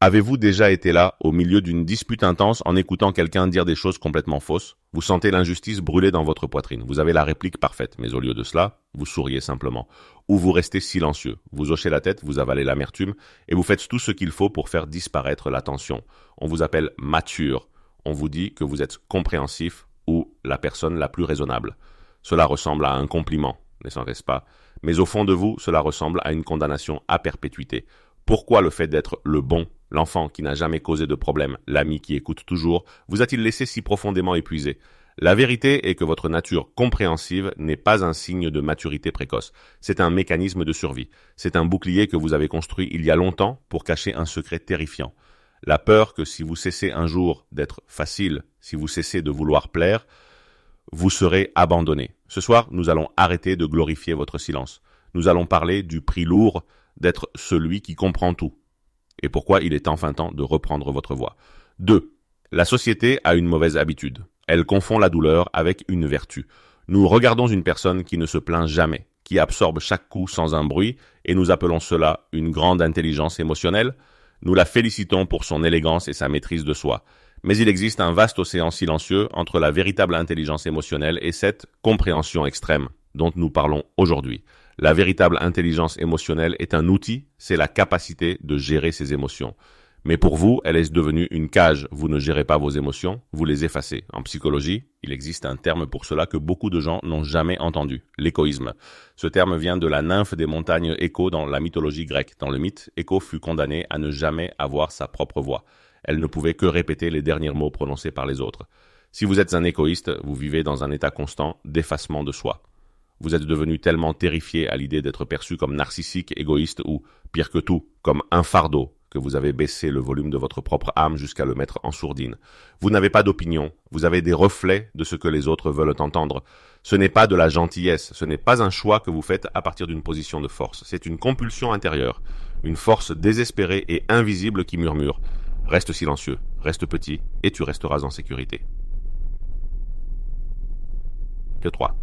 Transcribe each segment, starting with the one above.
Avez-vous déjà été là, au milieu d'une dispute intense, en écoutant quelqu'un dire des choses complètement fausses? Vous sentez l'injustice brûler dans votre poitrine. Vous avez la réplique parfaite, mais au lieu de cela, vous souriez simplement. Ou vous restez silencieux. Vous hochez la tête, vous avalez l'amertume, et vous faites tout ce qu'il faut pour faire disparaître la tension. On vous appelle mature. On vous dit que vous êtes compréhensif ou la personne la plus raisonnable. Cela ressemble à un compliment, n'est-ce pas? Mais au fond de vous, cela ressemble à une condamnation à perpétuité. Pourquoi le fait d'être le bon, l'enfant qui n'a jamais causé de problème, l'ami qui écoute toujours, vous a-t-il laissé si profondément épuisé? La vérité est que votre nature compréhensive n'est pas un signe de maturité précoce. C'est un mécanisme de survie. C'est un bouclier que vous avez construit il y a longtemps pour cacher un secret terrifiant. La peur que si vous cessez un jour d'être facile, si vous cessez de vouloir plaire, vous serez abandonné. Ce soir, nous allons arrêter de glorifier votre silence. Nous allons parler du prix lourd d'être celui qui comprend tout. Et pourquoi il est enfin temps de reprendre votre voix. 2. La société a une mauvaise habitude. Elle confond la douleur avec une vertu. Nous regardons une personne qui ne se plaint jamais, qui absorbe chaque coup sans un bruit, et nous appelons cela une grande intelligence émotionnelle. Nous la félicitons pour son élégance et sa maîtrise de soi. Mais il existe un vaste océan silencieux entre la véritable intelligence émotionnelle et cette compréhension extrême dont nous parlons aujourd'hui. La véritable intelligence émotionnelle est un outil, c'est la capacité de gérer ses émotions. Mais pour vous, elle est devenue une cage. Vous ne gérez pas vos émotions, vous les effacez. En psychologie, il existe un terme pour cela que beaucoup de gens n'ont jamais entendu, l'échoïsme. Ce terme vient de la nymphe des montagnes Écho dans la mythologie grecque. Dans le mythe, Écho fut condamnée à ne jamais avoir sa propre voix. Elle ne pouvait que répéter les derniers mots prononcés par les autres. Si vous êtes un égoïste, vous vivez dans un état constant d'effacement de soi. Vous êtes devenu tellement terrifié à l'idée d'être perçu comme narcissique, égoïste ou, pire que tout, comme un fardeau, que vous avez baissé le volume de votre propre âme jusqu'à le mettre en sourdine. Vous n'avez pas d'opinion, vous avez des reflets de ce que les autres veulent entendre. Ce n'est pas de la gentillesse, ce n'est pas un choix que vous faites à partir d'une position de force. C'est une compulsion intérieure, une force désespérée et invisible qui murmure. Reste silencieux, reste petit, et tu resteras en sécurité. 3.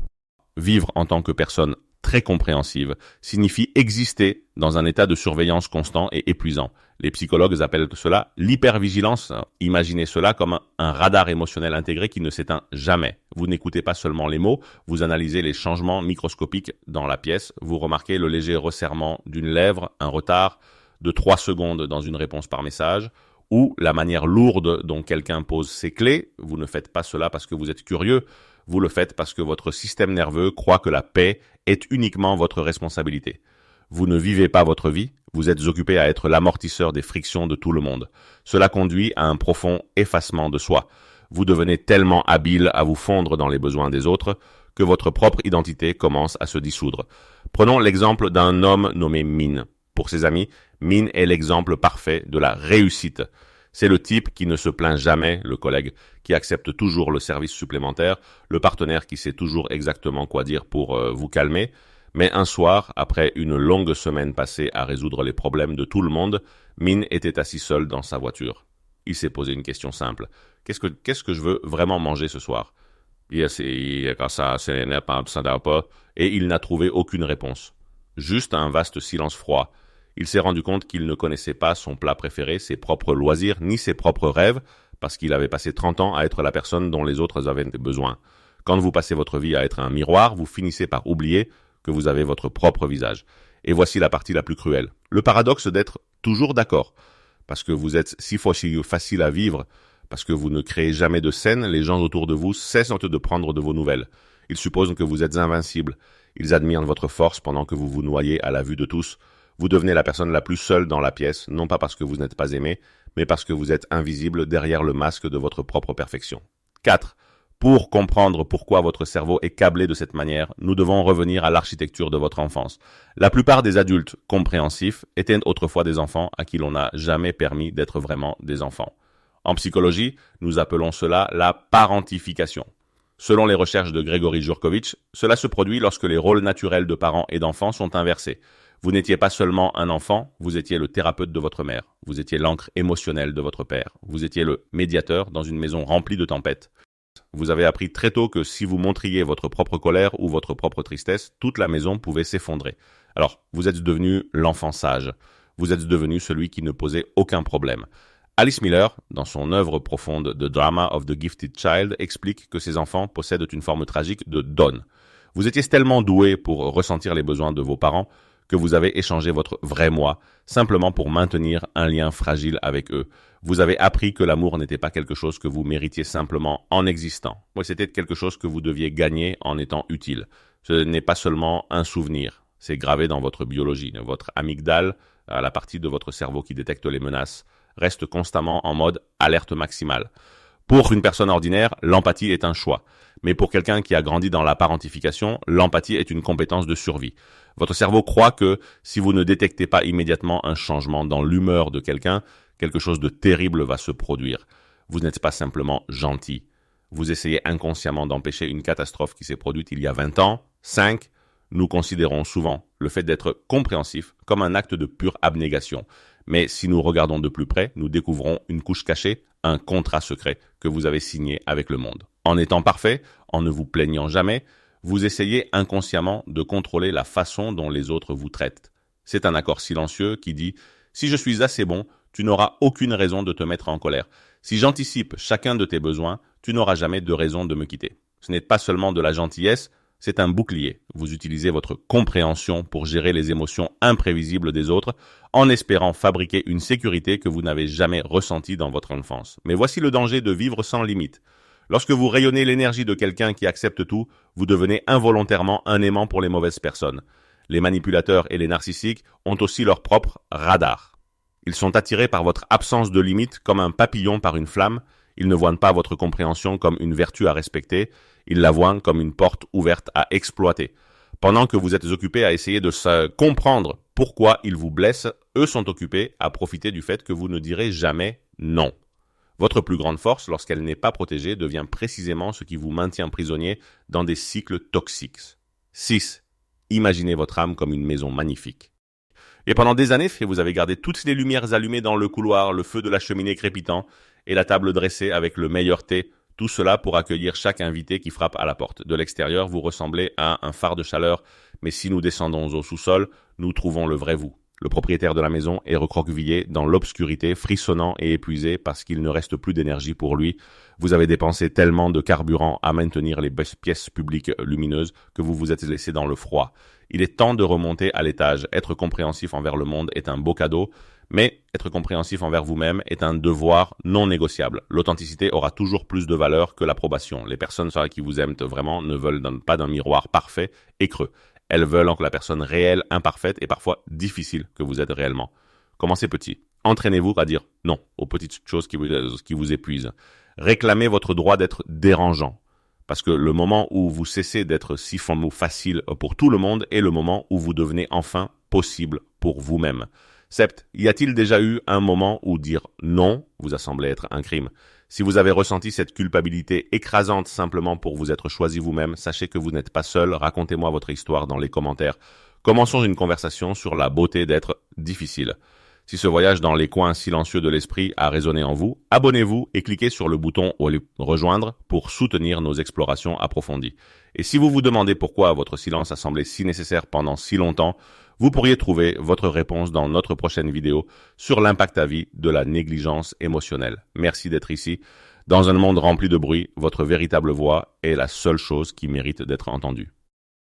Vivre en tant que personne très compréhensive signifie exister dans un état de surveillance constant et épuisant. Les psychologues appellent cela l'hypervigilance. Imaginez cela comme un radar émotionnel intégré qui ne s'éteint jamais. Vous n'écoutez pas seulement les mots, vous analysez les changements microscopiques dans la pièce, vous remarquez le léger resserrement d'une lèvre, un retard de 3 secondes dans une réponse par message, ou la manière lourde dont quelqu'un pose ses clés. Vous ne faites pas cela parce que vous êtes curieux, vous le faites parce que votre système nerveux croit que la paix est uniquement votre responsabilité. Vous ne vivez pas votre vie, vous êtes occupé à être l'amortisseur des frictions de tout le monde. Cela conduit à un profond effacement de soi. Vous devenez tellement habile à vous fondre dans les besoins des autres que votre propre identité commence à se dissoudre. Prenons l'exemple d'un homme nommé Min. Pour ses amis, Min est l'exemple parfait de la réussite. C'est le type qui ne se plaint jamais, le collègue qui accepte toujours le service supplémentaire, le partenaire qui sait toujours exactement quoi dire pour vous calmer. Mais un soir, après une longue semaine passée à résoudre les problèmes de tout le monde, Min était assis seul dans sa voiture. Il s'est posé une question simple. Qu'est-ce que je veux vraiment manger ce soir? Et il n'a trouvé aucune réponse. Juste un vaste silence froid. Il s'est rendu compte qu'il ne connaissait pas son plat préféré, ses propres loisirs, ni ses propres rêves, parce qu'il avait passé 30 ans à être la personne dont les autres avaient besoin. Quand vous passez votre vie à être un miroir, vous finissez par oublier que vous avez votre propre visage. Et voici la partie la plus cruelle. Le paradoxe d'être toujours d'accord. Parce que vous êtes si facile à vivre, parce que vous ne créez jamais de scène, les gens autour de vous cessent de prendre de vos nouvelles. Ils supposent que vous êtes invincible. Ils admirent votre force pendant que vous vous noyez à la vue de tous. Vous devenez la personne la plus seule dans la pièce, non pas parce que vous n'êtes pas aimé, mais parce que vous êtes invisible derrière le masque de votre propre perfection. 4. Pour comprendre pourquoi votre cerveau est câblé de cette manière, nous devons revenir à l'architecture de votre enfance. La plupart des adultes compréhensifs étaient autrefois des enfants à qui l'on n'a jamais permis d'être vraiment des enfants. En psychologie, nous appelons cela la parentification. Selon les recherches de Gregory Jurkovic, cela se produit lorsque les rôles naturels de parents et d'enfants sont inversés. Vous n'étiez pas seulement un enfant, vous étiez le thérapeute de votre mère. Vous étiez l'encre émotionnelle de votre père. Vous étiez le médiateur dans une maison remplie de tempêtes. Vous avez appris très tôt que si vous montriez votre propre colère ou votre propre tristesse, toute la maison pouvait s'effondrer. Alors, vous êtes devenu l'enfant sage. Vous êtes devenu celui qui ne posait aucun problème. Alice Miller, dans son œuvre profonde The Drama of the Gifted Child, explique que ces enfants possèdent une forme tragique de don. Vous étiez tellement doué pour ressentir les besoins de vos parents que vous avez échangé votre vrai moi, simplement pour maintenir un lien fragile avec eux. Vous avez appris que l'amour n'était pas quelque chose que vous méritiez simplement en existant. Oui, c'était quelque chose que vous deviez gagner en étant utile. Ce n'est pas seulement un souvenir, c'est gravé dans votre biologie. Votre amygdale, la partie de votre cerveau qui détecte les menaces, reste constamment en mode alerte maximale. Pour une personne ordinaire, l'empathie est un choix. Mais pour quelqu'un qui a grandi dans la parentification, l'empathie est une compétence de survie. Votre cerveau croit que si vous ne détectez pas immédiatement un changement dans l'humeur de quelqu'un, quelque chose de terrible va se produire. Vous n'êtes pas simplement gentil. Vous essayez inconsciemment d'empêcher une catastrophe qui s'est produite il y a 20 ans, 5. Nous considérons souvent le fait d'être compréhensif comme un acte de pure abnégation. Mais si nous regardons de plus près, nous découvrons une couche cachée, un contrat secret que vous avez signé avec le monde. En étant parfait, en ne vous plaignant jamais, vous essayez inconsciemment de contrôler la façon dont les autres vous traitent. C'est un accord silencieux qui dit « Si je suis assez bon, tu n'auras aucune raison de te mettre en colère. Si j'anticipe chacun de tes besoins, tu n'auras jamais de raison de me quitter. » Ce n'est pas seulement de la gentillesse, c'est un bouclier. Vous utilisez votre compréhension pour gérer les émotions imprévisibles des autres en espérant fabriquer une sécurité que vous n'avez jamais ressentie dans votre enfance. Mais voici le danger de vivre sans limite. Lorsque vous rayonnez l'énergie de quelqu'un qui accepte tout, vous devenez involontairement un aimant pour les mauvaises personnes. Les manipulateurs et les narcissiques ont aussi leur propre radar. Ils sont attirés par votre absence de limite comme un papillon par une flamme. Ils ne voient pas votre compréhension comme une vertu à respecter. Ils la voient comme une porte ouverte à exploiter. Pendant que vous êtes occupé à essayer de comprendre pourquoi ils vous blessent, eux sont occupés à profiter du fait que vous ne direz jamais non. Votre plus grande force, lorsqu'elle n'est pas protégée, devient précisément ce qui vous maintient prisonnier dans des cycles toxiques. 6. Imaginez votre âme comme une maison magnifique. Et pendant des années, vous avez gardé toutes les lumières allumées dans le couloir, le feu de la cheminée crépitant et la table dressée avec le meilleur thé, tout cela pour accueillir chaque invité qui frappe à la porte. De l'extérieur, vous ressemblez à un phare de chaleur, mais si nous descendons au sous-sol, nous trouvons le vrai vous. Le propriétaire de la maison est recroquevillé dans l'obscurité, frissonnant et épuisé parce qu'il ne reste plus d'énergie pour lui. Vous avez dépensé tellement de carburant à maintenir les pièces publiques lumineuses que vous vous êtes laissé dans le froid. Il est temps de remonter à l'étage. Être compréhensif envers le monde est un beau cadeau, mais être compréhensif envers vous-même est un devoir non négociable. L'authenticité aura toujours plus de valeur que l'approbation. Les personnes qui vous aiment vraiment ne veulent pas d'un miroir parfait et creux. Elles veulent que la personne réelle, imparfaite et parfois difficile que vous êtes réellement. Commencez petit. Entraînez-vous à dire non aux petites choses qui vous épuisent. Réclamez votre droit d'être dérangeant. Parce que le moment où vous cessez d'être si facile pour tout le monde est le moment où vous devenez enfin possible pour vous-même. Sept, y a-t-il déjà eu un moment où dire non vous a semblé être un crime? Si vous avez ressenti cette culpabilité écrasante simplement pour vous être choisi vous-même, sachez que vous n'êtes pas seul. Racontez-moi votre histoire dans les commentaires. Commençons une conversation sur la beauté d'être difficile. Si ce voyage dans les coins silencieux de l'esprit a résonné en vous, abonnez-vous et cliquez sur le bouton « Rejoindre » pour soutenir nos explorations approfondies. Et si vous vous demandez pourquoi votre silence a semblé si nécessaire pendant si longtemps, vous pourriez trouver votre réponse dans notre prochaine vidéo sur l'impact à vie de la négligence émotionnelle. Merci d'être ici. Dans un monde rempli de bruit, votre véritable voix est la seule chose qui mérite d'être entendue.